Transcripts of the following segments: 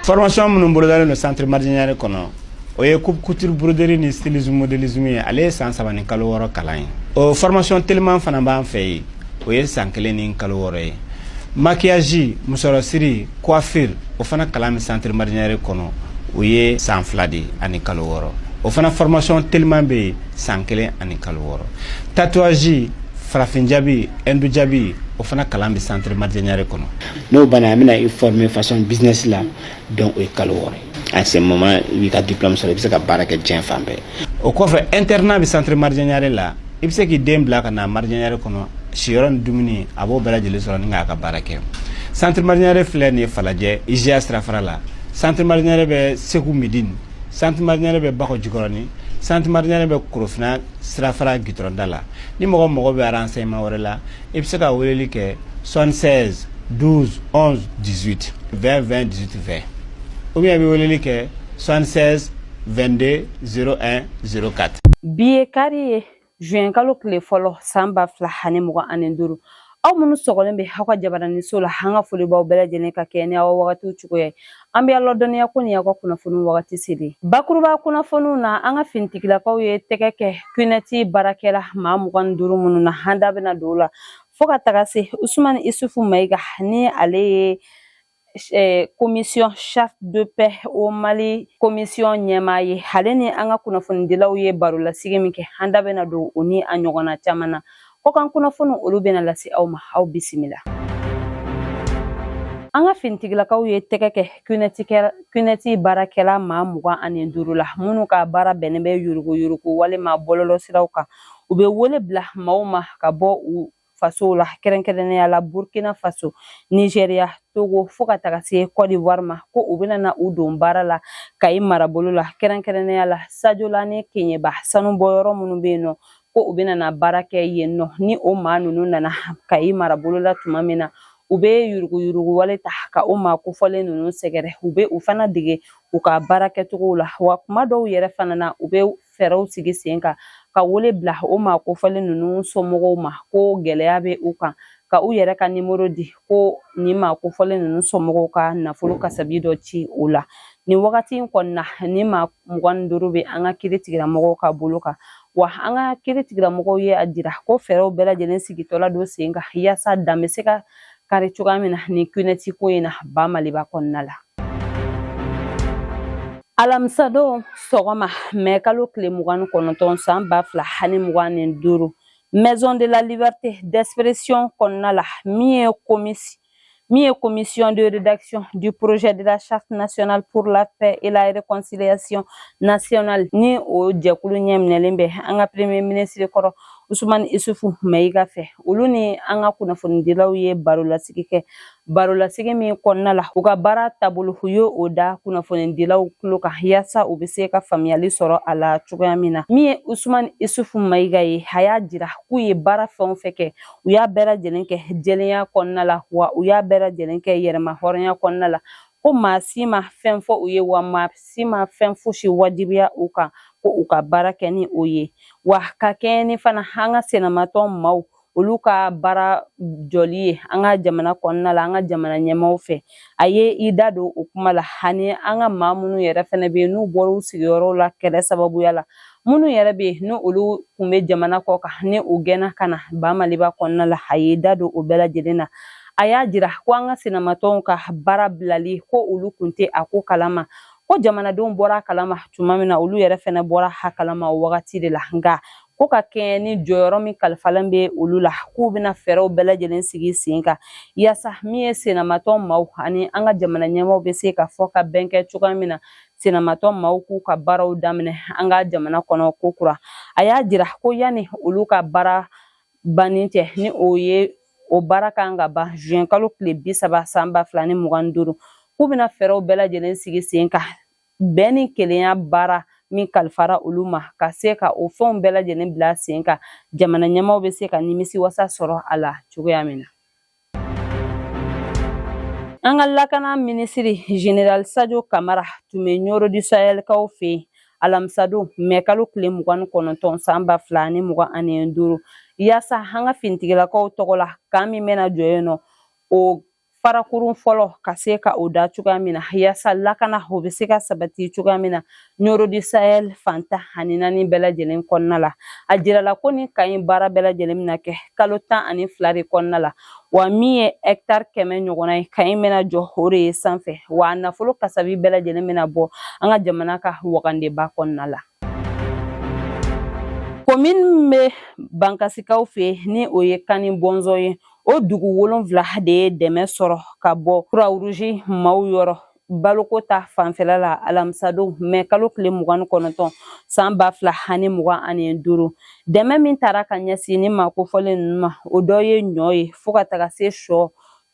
Formation minnu bolodalen no centre Mardianière kɔnɔ o ye coupe couture broderie ni stylisme modélisme ye ale ye san 3 ni kalo 6 kalan ye o formation tellement fana b'an fɛ yen o ye san 1 ni kalo 6 ye maquillage musorosiri coiffure o fana kalan mi centre Mardianière kɔnɔ o ye san 2 de ani kalo 6 o fana formation tellement be san 1 ani kalo 6 tatouage farafin jabi endu jabi o fana kalan bi centre Mardianière kɔnɔ no bana amina i former façon business la donc o kalo 6 à ce moment i ka diplôme sɔrɔ i bɛ se ka baara kɛ diɲɛ fan bɛɛ o kɔfɛ internat bi centre Mardianière la i bɛ se k'i den bila ka na Mardianière kɔnɔ siyɔrɔ ni dumuni a b'o bɛɛ lajɛlen sɔrɔ ni k'a ka baara kɛ centre Mardianière filɛ nin ye Falajɛ IGA sirafara la centre Mardianière bɛ Segu Midine centre Mardianière bɛ Bakɔ Jikɔrɔni centre Mardianière bɛ Korofina sirafara gitɔrɔnda la ni mɔgɔ bɛ renseignement wɛrɛ la i bɛ se ka weleli kɛ 76 12 11 18 20 20 18 20 ou bien i bɛ weleli kɛ 76 22 01 04 bi ye kari ye juin kalo tile fɔlɔ san 2025 aw minnu sɔgɔlen bɛ aw ka jabaraniso la an ka foli b'aw bɛɛ lajɛlen ka kɛ ni aw wagatiw cogoya ye an bɛ ala dɔnniya ko ni aw ka kunnafoni wagati seli bakuruba kunnafoniw na an ka finitigilakaw ye tɛgɛ kɛ kunɛti baarakɛla maa 25 minnu na an da bɛna don o la fo ka taga se Usumani Isufu Mayiga ni ale ye commission charte de paix au Mali commission ɲɛmaa ye ale ni an ka kunnafonidilaw ye barolasigi min kɛ an da bɛna don o ni a ɲɔgɔnna caman na ko kan kunnafoni olu bɛna lase aw ma aw bisimila an ka finitigilakaw ye tɛgɛ kɛ kunɛti baarakɛla maa 25 la minnu ka baara bɛnnen bɛ yurugu walima bɔlɔlɔ siraw kan u bɛ wele bila maaw ma ka bɔ u faso la kɛrɛnkɛrɛnnenya la Burkina Faso Nigeria Togo fo ka taga se Côte d'Ivoire ma ko u bɛna na u don baara la Kayi marabolo la kɛrɛnkɛrɛnnenya la Sajola ni Keɲeba sanu bɔyɔrɔ minnu bɛ yen nɔ ko u bɛna na baara kɛ yen nɔ ni o maa ninnu nana Kayi marabolo la tuma min na u bɛ yurugu wale ta ka o maa kofɔlen ninnu sɛgɛrɛ u bɛ u fana dege u ka baara kɛcogow la wa kuma dɔw yɛrɛ fana na u bɛ fɛɛrɛw sigi sen kan ka wele bila o maa kofɔlen ninnu somɔgɔw ma ko gɛlɛya bɛ u kan ka u yɛrɛ ka nimero di ko ni maa kofɔlen ninnu somɔgɔw ka nafolo kasabi dɔ ci o la nin wagati in kɔnɔna ni maa 25 bɛ an ka kiiritigilamɔgɔw ka bolo kan wa an ka kiiritigilamɔgɔw ye a jira ko fɛɛrɛw bɛɛ lajɛlen sigitɔla don sen kan yaasa dan bɛ se ka kari cogoya min na ni kunɛti ko in na ba Maliba kɔnɔna la alamisa don sɔgɔma mai kalo tile 29 san 2025 Maison de la Liberté d'Expression kɔnɔna la min ye commission de rédaction du projet de la charte nationale pour la paix et la réconciliation nationale ni o jɛkulu ɲɛminɛlen bɛ an ka premier ministre kɔrɔ Usumani Isufu Mayiga fɛ olu ni an ka kunnafonidilaw ye barolasigi kɛ barolasigi min kɔnɔna la u ka baara taabolo u ye o da kunnafonidilaw tulo kan yaasa u bɛ se ka faamuyali sɔrɔ a la cogoya min na min ye Usumani Isufu Mayiga ye a y'a jira k'u ye baara fɛn o fɛn kɛ u y'a bɛɛ lajɛlen kɛ jɛlenya kɔnɔna la wa u y'a bɛɛ lajɛlen kɛ yɛrɛma hɔrɔnya kɔnɔna la ko maa si ma fɛn fɔ u ye wa maa si ma fɛn fosi wajibiya u kan ko u ka baara kɛ ni o ye wa ka kɛ ni fana an ka senamatɔn maaw olu ka baara jɔli ye an ka jamana kɔnɔna la an ka jamana ɲɛmaaw fɛ a ye i da don o kuma la ani an ka maa minnu yɛrɛ fana bɛ yen n'u bɔra u sigiyɔrɔw la kɛlɛ sababuya la minnu yɛrɛ bɛ yen n'olu tun bɛ jamana kɔ kan ni u gɛnna ka na ba Maliba kɔnɔna la a ye i da don o bɛɛ lajɛlen na a y'a jira ko an ka senamatɔnw ka baara bilali ko olu kun tɛ a ko kalama ko jamanadenw bɔra a kalama tuma min na olu yɛrɛ fana bɔra a kalama o wagati de la nka ko ka kɛɲɛ ni jɔyɔrɔ min kalifalen bɛ olu la k'u bɛna fɛɛrɛw bɛɛ lajɛlen sigi sen kan yaasa min ye senamatɔn maaw ani an ka jamana ɲɛmaaw bɛ se ka fɔ ka bɛn kɛ cogoya min na senamatɔn maaw k'u ka baaraw daminɛ an ka jamana kɔnɔ ko kura a y'a jira ko yanni olu ka baara banni tɛ ni o ye o baara kan ka ban juin kalo tile 30 san 2025 k'u bɛna fɛɛrɛw bɛɛ lajɛlen sigi sen kan bɛn ni kelenya baara min kalifara olu ma ka se ka o fɛnw bɛɛ lajɛlen bila sen kan jamana ɲɛmaaw bɛ se ka nimisi wasa sɔrɔ a la cogoya min na an ka lakana minisiri General Sadio Kamara tun bɛ Ɲoro du Sahel kaw fɛ yen alamisa don mai kalo tile 29 san 2025 yaasa an ka finitigilakaw tɔgɔ la kan min bɛna jɔ yen nɔ o farakurun fɔlɔ ka se ka o da cogoya min na yaasa lakana o bɛ se ka sabati cogoya min na Nyoro du Sahel fanta ani 4 bɛɛ lajɛlen kɔnɔna la a jirala ko ni ka ɲi baara bɛɛ lajɛlen bɛna kɛ kalo 12 de kɔnɔna la wa min ye hectare 100 ɲɔgɔnna ye ka ɲi bɛna jɔ o de ye sanfɛ wa nafolo kasabi bɛɛ lajɛlen bɛna bɔ an ka jamana ka wagandeba kɔnɔna la. Commune bɛ Bankasikaw fɛ ni o ye Kani Bɔnzɔ ye o dugu 7 de ye dɛmɛ sɔrɔ ka bɔ Croix-Rouge maaw yɔrɔ baloko ta fanfɛla la alamisadon mɛ kalo tile 29 san 2025 dɛmɛ min taara ka ɲɛsin ni maakofɔlen ninnu ma o dɔ ye ɲɔ ye fo ka taga se sɔ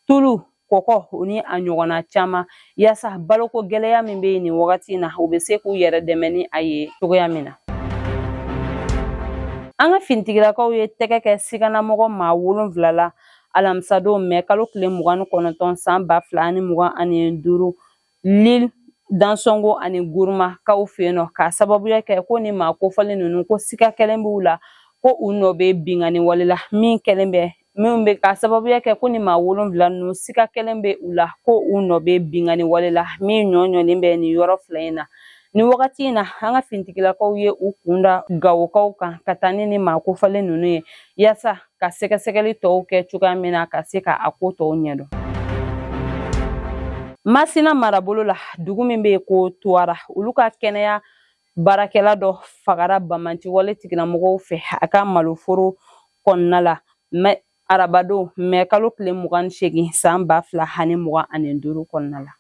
tulu kɔkɔ o ni a ɲɔgɔnna caman yaasa baloko gɛlɛya min bɛ yen nin wagati in na u bɛ se k'u yɛrɛ dɛmɛ ni a ye cogoya min na. An ka finitigilakaw ye tɛgɛ kɛ siganamɔgɔ maa 7 la alamisadon mɛ kalo tile 29 san 2025 Lille Dansongo ani Gourma kaw fɛ yen nɔ ka sababuya kɛ ko ni maa kofɔlen ninnu ko siga kɛlen b'u la ko u nɔ bɛ bingani wale la min bɛ ka sababuya kɛ ko ni maa 7 ninnu siga kɛlen bɛ u la ko u nɔ bɛ bingani wale la min ɲɔɲɔlen bɛ nin yɔrɔ 2 in na. Ni wagati in na an ka finitigilakaw ye u kunda Gawokaw kan ka taa ni maa kofɔlen ninnu ye yaasa ka sɛgɛsɛgɛli tɔw kɛ cogoya min na ka se ka a ko tɔw ɲɛdɔn. Masina marabolo la dugu min bɛ yen ko Tuwara olu ka kɛnɛya baarakɛla dɔ fagara Bamanti wale tigilamɔgɔw fɛ a ka maloforo kɔnɔna la arabadon mɛ kalo tile 28 san 2025 kɔnɔna la.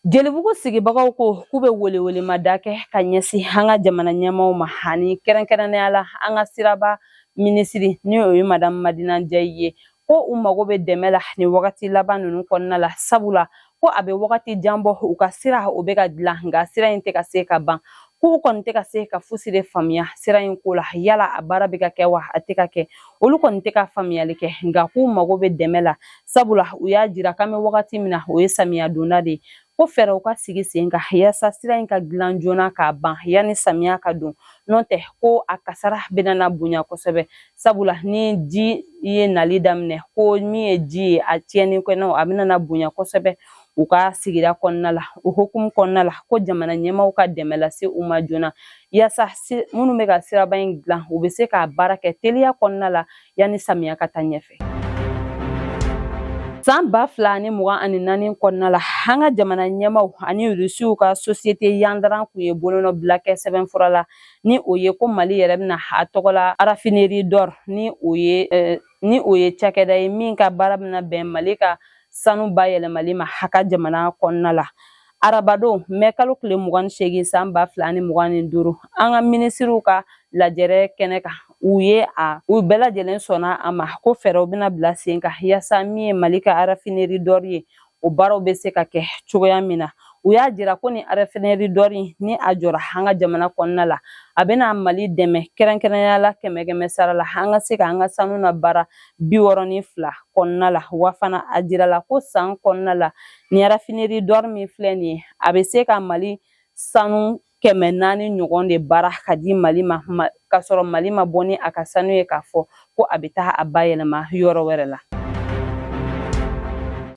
Jelibugu sigibagaw ko k'u bɛ welewelemada kɛ ka ɲɛsin an ka jamana ɲɛmaaw ma ani kɛrɛnkɛrɛnnenya la an ka siraba minisiri ni o ye Madame Madina Njayi ye ko u mago bɛ dɛmɛ la ni wagati laban ninnu kɔnɔna la sabula ko a bɛ wagati jan bɔ u ka sira o bɛ ka dilan nka sira in tɛ ka se ka ban k'u kɔni tɛ ka se ka fosi de faamuya sira in ko la yala a baara bɛ ka kɛ wa a tɛ ka kɛ olu kɔni tɛ ka faamuyali kɛ nka k'u mago bɛ dɛmɛ la sabula u y'a jira k'an bɛ wagati min na o ye samiya donda de ye ko fɛɛrɛw ka sigi sen kan yaasa sira in ka dilan joona k'a ban yanni samiya ka don n'o tɛ ko a kasara bɛna bonya kosɛbɛ sabula ni ji ye nali daminɛ ko min ye ji ye a tiɲɛni kɛnɛ a bɛna bonya kosɛbɛ u ka sigida kɔnɔna la o hukumu kɔnɔna la ko jamana ɲɛmaaw ka dɛmɛ lase u ma joona yaasa minnu bɛ ka siraba in dilan u bɛ se k'a baara kɛ teliya kɔnɔna la yanni samiya ka taa ɲɛfɛ. San 2024 kɔnɔna la an ka jamana ɲɛmaaw ani Rusiw ka société yandaran kun ye bolonɔ bila kɛ sɛbɛnfura la ni o ye ko Mali yɛrɛ bɛna a tɔgɔ la raffinerie d'or ni o ye cakɛda ye min ka baara bɛna bɛn Mali ka sanu bayɛlɛmali ma a ka jamana kɔnɔna la arabadon mɛ kalo tile 28 san 2025 an ka minisiriw ka lajɛrɛ kɛnɛ kan u bɛɛ lajɛlen sɔnna a ma ko fɛɛrɛw bɛna bila sen kan yaasa min ye Mali ka raffinerie d'or ye o baaraw bɛ se ka kɛ cogoya min na u y'a jira ko ni raffinerie d'or ni a jɔra an ka jamana kɔnɔna la a bɛna Mali dɛmɛ kɛrɛnkɛrɛnnenya la 100 sara la an ka se ka an ka sanu na baara 62 kɔnɔna la wa fana a jirala ko san kɔnɔna la ni raffinerie d'or min filɛ nin ye a bɛ se ka Mali sanu 400 ɲɔgɔn de baara ka di Mali ma ka sɔrɔ Mali ma bɔ ni a ka sanu ye k'a fɔ ko a bɛ taa a bayɛlɛma yɔrɔ wɛrɛ la.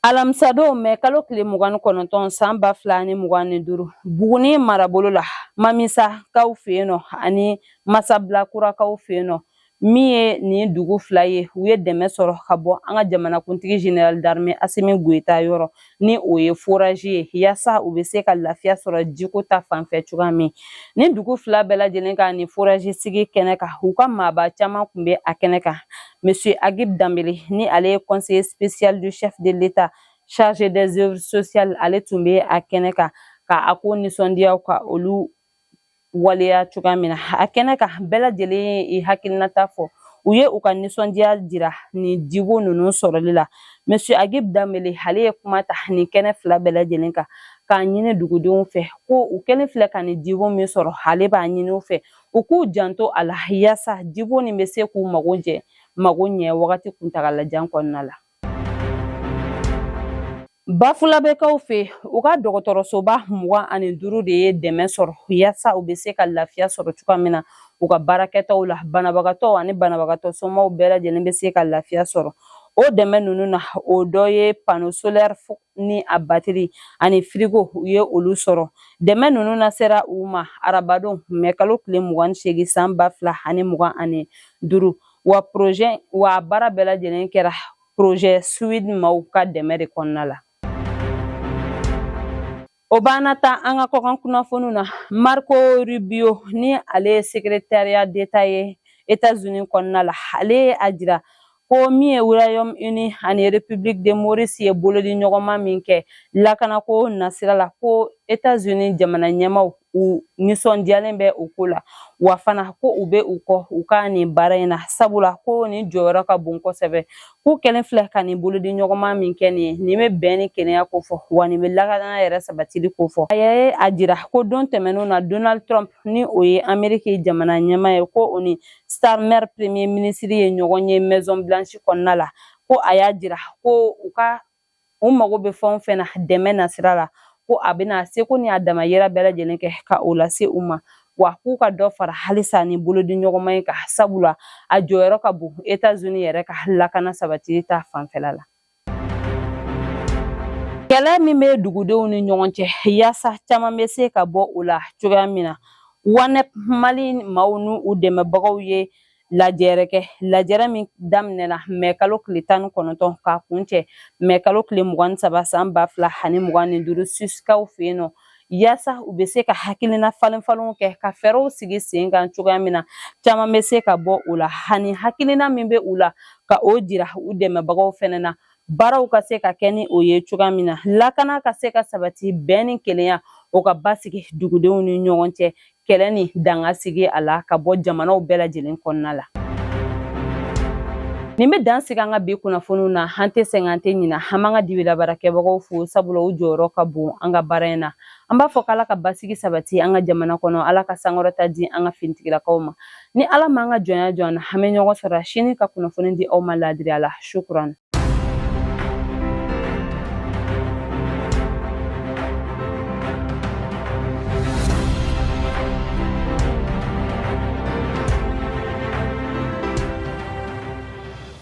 Alamisadon mɛ kalo tile 29 san 2025 Buguni marabolo la Mamisa kaw fɛ yen nɔ ani Masabilakurakaw fɛ yen nɔ min ye nin dugu 2 ye u ye dɛmɛ sɔrɔ ka bɔ an ka jamanakuntigi général d'armée Asimi Goyita yɔrɔ ni o ye forage ye yaasa u bɛ se ka lafiya sɔrɔ jiko ta fanfɛ cogoya min ni dugu 2 bɛɛ lajɛlen ka ni forage sigi kɛnɛ kan u ka maaba caman tun bɛ a kɛnɛ kan Monsieur Agib Dambele ni ale ye conseiller spécial du chef de l'État chargé des œuvres sociales ale tun bɛ a kɛnɛ kan ka a ko nisɔndiyaw ka olu waleya cogoya min na a kɛnɛ kan bɛɛ lajɛlen ye hakilinata fɔ u ye u ka nisɔndiya jira ni jibo ninnu sɔrɔli la Monsieur Agib Dambele ale ye kuma ta ni kɛnɛ 2 bɛɛ lajɛlen kan k'a ɲini dugudenw fɛ ko u kɛlen filɛ ka ni jibo min sɔrɔ ale b'a ɲini u fɛ u k'u janto a la yaasa jibo nin bɛ se k'u mago ɲɛ wagati kuntagalajan kɔnɔna la. Bafulabɛkaw fɛ u ka dɔgɔtɔrɔsoba 25 de ye dɛmɛ sɔrɔ yaasa u bɛ se ka lafiya sɔrɔ cogoya min na u ka baarakɛtaw la banabagatɔw ani banabagatɔ somɔgɔw bɛɛ lajɛlen bɛ se ka lafiya sɔrɔ o dɛmɛ nunu na o dɔ ye panneau solaire ni a batterie ani frigo u ye olu sɔrɔ. Dɛmɛ nunu na sera u ma arabadon mɛ kalo tile 28 san 2025 wa a baara bɛɛ lajɛlen kɛra projet Swede maaw ka dɛmɛ de kɔnɔna la. O b'an ta an ka kɔkan kunnafoniw na. Marco Rubio ni ale ye secrétariat d'État ye États-Unis kɔnɔna la, ale ye a jira ko min ye Royaume-Uni ani République de Maurice ye bolodi ɲɔgɔnma min kɛ lakanako nasira la ko États-Unis jamana ɲɛmaw u nisɔndiyalen bɛ o ko la, wa fana ko u bɛ u kɔ u ka nin baara in na sabula ko nin jɔyɔrɔ ka bon kosɛbɛ. K'u kɛlen filɛ ka nin bolodi ɲɔgɔnma min kɛ nin bɛ bɛn ni kɛnɛya ko fɔ wa nin bɛ lakana yɛrɛ sabatili ko fɔ. A ye a jira ko don tɛmɛnenw na Donald Trump ni o ye Amérique jamana ɲɛma ye ko o ni Starmer premier ministre ye ɲɔgɔn ye Maison Blanche kɔnɔna la, ko a y'a jira ko u mago bɛ fɛn o fɛn na dɛmɛ nasira la ko a bɛna seko ni a damayira bɛɛ lajɛlen kɛ ka o lase u ma, wa k'u ka dɔ fara halisa ni bolodi ɲɔgɔnma in kan sabula a jɔyɔrɔ ka bon États-Unis yɛrɛ ka lakana sabatili ta fanfɛla la. Kɛlɛ min bɛ dugudenw ni ɲɔgɔn cɛ yaasa caman bɛ se ka bɔ o la cogoya min na, WANEP Mali maaw n'u dɛmɛbagaw ye lajɛrɛ kɛ. Lajɛrɛ min daminɛna mɛ kalo tile 19 k'a kun cɛ mɛ kalo tile 23 san 2025 Suskaw fɛ yen nɔ, yaasa u bɛ se ka hakilina falen-falenw kɛ ka fɛɛrɛw sigi sen kan cogoya min na caman bɛ se ka bɔ o la, hani hakilina min bɛ u la ka o jira u dɛmɛbagaw fɛnɛ na, baaraw ka se ka kɛ ni o ye cogoya min na, lakana ka se ka sabati, bɛn ni kelenya o ka basigi dugudenw ni ɲɔgɔn cɛ, kɛlɛ ni danga sigi a la ka bɔ jamanaw bɛɛ lajɛlen kɔnɔna la. Nin bɛ dan sigi an ka bi kunnafoniw na, an tɛ sɛgɛn an tɛ ɲina, an b'an ka dibila baarakɛbagaw fo sabula u jɔyɔrɔ ka bon an ka baara in na. An b'a fɔ k'Ala ka basigi sabati an ka jamana kɔnɔ, Ala ka sankɔrɔta di an ka finitigilakaw ma. Ni Ala m'an ka jɔnya jɔ an na, an bɛ ɲɔgɔn sɔrɔ sini ka kunnafoni di aw ma laadiriya la. Shukran.